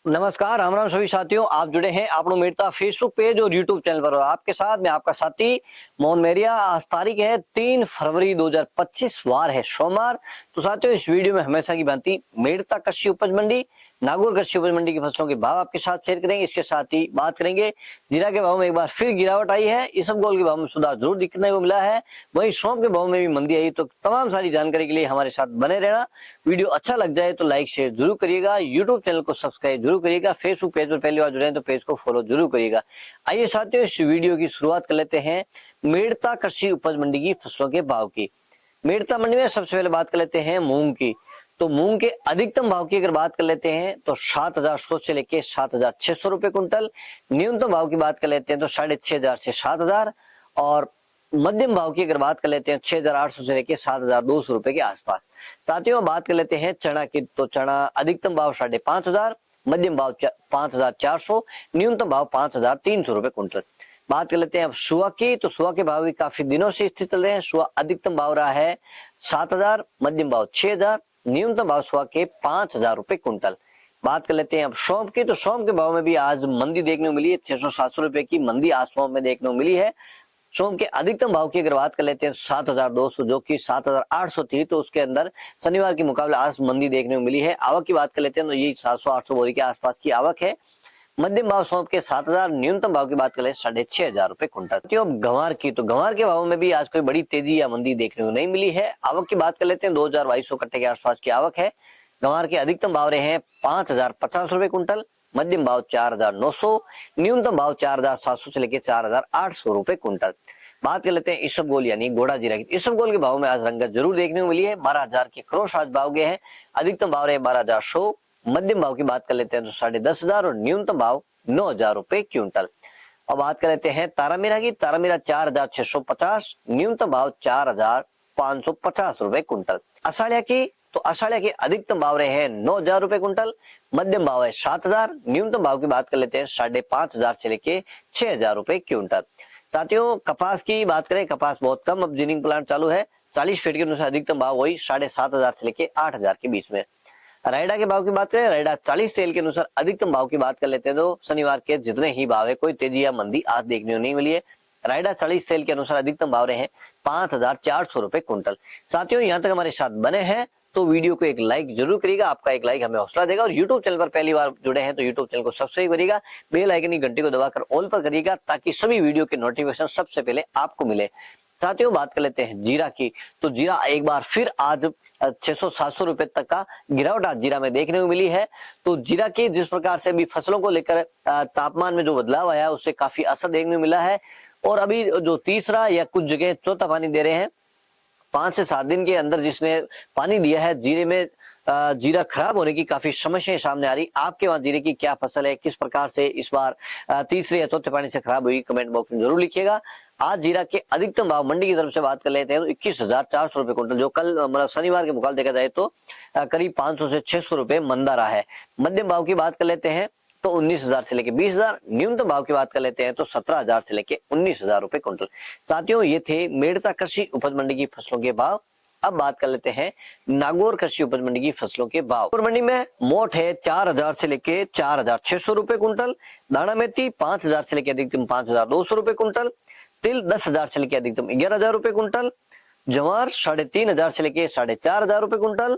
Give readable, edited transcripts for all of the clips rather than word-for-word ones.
नमस्कार, राम राम सभी साथियों। आप जुड़े हैं आपनो मेरता फेसबुक पेज और यूट्यूब चैनल पर और आपके साथ मैं आपका साथी मोहन मेरिया। आज तारीख है 3 फरवरी 2025, वार है सोमवार। तो साथियों, इस वीडियो में हमेशा की भांति मेरता कृषि उपज मंडी, नागौर कृषि उपज मंडी की फसलों के भाव आपके साथ शेयर करेंगे। इसके साथ ही बात करेंगे जीरा के भाव में एक बार फिर गिरावट आई है, इसबगोल के भाव में सुधार जरूर दिखने को मिला है, वहीं सौंफ के भाव में भी मंदी आई। तो तमाम सारी जानकारी के लिए हमारे साथ बने रहना। वीडियो अच्छा लग जाए तो लाइक शेयर जरूर करिएगा, यूट्यूब चैनल को सब्सक्राइब जरूर करिएगा, फेसबुक पेज पर पहली बार जुड़े हैं तो पेज को फॉलो जरूर करिएगा। आइए साथियों, इस वीडियो की शुरुआत कर लेते हैं मेरता कृषि उपज मंडी की फसलों के भाव की। मेरता मंडी में सबसे पहले बात कर लेते हैं मूंग की। तो मूंग के अधिकतम भाव की अगर बात कर लेते हैं तो 7,100 से लेके 7,600 रुपए कुंटल। न्यूनतम भाव की बात कर लेते हैं तो 6,500 से 7,000 और मध्यम भाव की अगर बात कर लेते हैं 6,800 से लेके 7,200 रुपए के आसपास। साथियों, बात कर लेते हैं चना की। तो चना अधिकतम भाव 5,500, मध्यम भाव 5,400, न्यूनतम भाव 5,300 रुपए कुंटल। बात कर लेते हैं अब सुआ की। तो सुआ के भाव भी काफी दिनों से स्थित चल रहे हैं। सुआ अधिकतम भाव रहा है 7,000, मध्यम भाव 6,000, न्यूनतम भाव सुआ के 5,000 रुपए कुंटल। बात कर लेते हैं अब सौंफ की। तो सौंफ के भाव में भी आज मंदी देखने को मिली है, 600-700 रुपए की मंदी आज सौंफ में देखने को मिली है। सौंफ के अधिकतम भाव की अगर बात कर लेते हैं 7,200, जो कि 7,800 थी, तो उसके अंदर शनिवार के मुकाबले आज मंदी देखने को मिली है। आवक की बात कर लेते हैं तो ये 700-800 बोरी के आसपास की आवक है। मध्यम भाव सौंफ के 7,000, न्यूनतम भाव की बात करें 6,500 रुपए कुंटल। तो गंवार की। तो गंवार के भाव में भी आज कोई बड़ी तेजी या मंदी देखने को नहीं मिली है। आवक की बात कर लेते हैं 2,200 कट्टे के आसपास की आवक है। गंवार के अधिकतम भाव रहे हैं 5,050 रुपए कुंटल, मध्यम भाव 4,900, न्यूनतम भाव 4,700 से लेकर 4,800 रुपए कुंटल। बात कर लेते हैं इसबगोल यानी गोड़ा जीरा की। इसबगोल के भाव में आज रंगत जरूर देखने को मिली है। 12,000 के क्रॉस आज भाव गए हैं। अधिकतम भाव रहे 12,100, मध्यम भाव की बात कर लेते हैं तो 10,500 और न्यूनतम भाव 9,000 रुपए क्विंटल। अब बात कर लेते हैं तारामीरा की। तारामीरा 4,650, न्यूनतम भाव 4,550 रुपए कुंटल। अषाढ़िया की। तो अषाढ़िया के अधिकतम भाव रहे हैं 9,000 रुपए कुंटल, मध्यम भाव है 7,000, न्यूनतम भाव की बात कर लेते हैं 5,500 से लेके 6,000 रुपए क्विंटल। साथियों, कपास की बात करें, कपास बहुत कम अब जिनिंग प्लांट चालू है। 40 फीट के अनुसार अधिकतम भाव वही 7,500 से लेके 8,000 के बीच में। रायडा के भाव की बात करें, रायडा 40 तेल के अनुसार अधिकतम भाव की बात कर लेते हैं तो शनिवार के जितने ही भाव है, कोई तेजी या मंदी आज देखने को नहीं मिली है। रायडा 40 तेल के अनुसार अधिकतम भाव रहे हैं 5,400 रुपए कुंटल। साथियों, यहाँ तक हमारे साथ बने हैं तो वीडियो को एक लाइक जरूर करिएगा। आपका एक लाइक हमें हौसला देगा। और यूट्यूब चैनल पर पहली बार जुड़े हैं तो यूट्यूब चैनल को सब्सक्राइब करिएगा, बेल आइकन की घंटी को दबाकर ऑल पर करिएगा ताकि सभी वीडियो के नोटिफिकेशन सबसे पहले आपको मिले। साथियों, बात कर लेते हैं जीरा की। तो जीरा एक बार फिर आज 600-700 रुपए तक का गिरावट आज जीरा में देखने को मिली है। तो जीरा की जिस प्रकार से अभी फसलों को लेकर तापमान में जो बदलाव आया है उससे काफी असर देखने को मिला है। और अभी जो तीसरा या कुछ जगह चौथा पानी दे रहे हैं, 5 से 7 दिन के अंदर जिसने पानी दिया है जीरे में, जीरा खराब होने की काफी समस्याएं सामने आ रही। आपके वहां जीरे की क्या फसल है, किस प्रकार से इस बार तीसरे या चौथे पानी से खराब हुई, कमेंट बॉक्स में जरूर लिखिएगा। आज जीरा के अधिकतम भाव मंडी की तरफ से बात कर लेते हैं तो 21,400 रुपए कुंटल, जो कल मतलब शनिवार के मुकाबले देखा जाए तो करीब 500 से 600 रुपए मंदा रहा है। मध्यम भाव की बात कर लेते हैं तो 19,000 से लेके 20,000, न्यूनतम भाव की बात कर लेते हैं तो 17,000 से लेके 19,000 रुपए कुंटल। साथियों, ये थे मेरता कृषि उपज मंडी की फसलों के भाव। अब बात कर लेते हैं नागौर कृषि उपज मंडी की फसलों के भाव। नागौर मंडी में मोट है 4,000 से लेके 4,600 रुपए कुंटल। दाना मेथी 5,000 से लेके अधिकतम 5,200 रुपए कुंटल। तिल 10,000 से लेके अधिकतम 11,000 रुपए कुंटल। जवार 3,500 से लेके 4,500 रुपए कुंटल।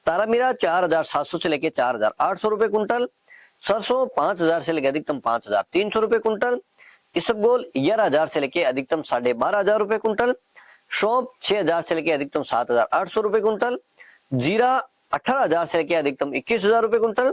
तारामीरा 4,700 से लेके 4,800 रुपए कुंटल। सरसों 5,000 से लेके अधिकतम 5,300 रुपए कुंटल। इसबगोल 11,000 से लेके अधिकतम 12,500 रुपए कुंटल। सौंफ 6,000 से लेके अधिकतम 7,800 रुपए कुंटल। जीरा 18,000 से लेके अधिकतम 21,000 रुपए कुंटल।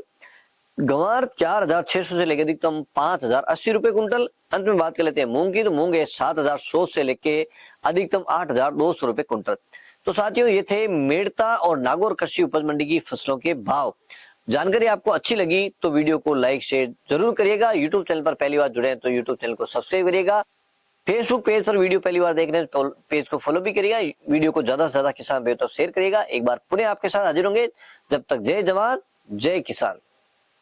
गंवार 4,600 से लेके अधिकतम 5,080 रुपए कुंटल। अंत में बात कर लेते हैं मूंग की। तो मूंग है 7,100 से लेके अधिकतम 8,200 रुपए कुंटल। तो साथियों, ये थे मेरता और नागौर कृषि उपज मंडी की फसलों के भाव। जानकारी आपको अच्छी लगी तो वीडियो को लाइक शेयर जरूर करिएगा। यूट्यूब चैनल पर पहली बार जुड़े हैं तो यूट्यूब चैनल को सब्सक्राइब करिएगा। फेसबुक पेज पर वीडियो पहली बार देख रहे हैं तो पेज को फॉलो भी करिएगा। वीडियो को ज्यादा से ज्यादा किसान भाइयों तक शेयर करिएगा। एक बार पुनः आपके साथ हाजिर होंगे। जब तक जय जवान जय किसान।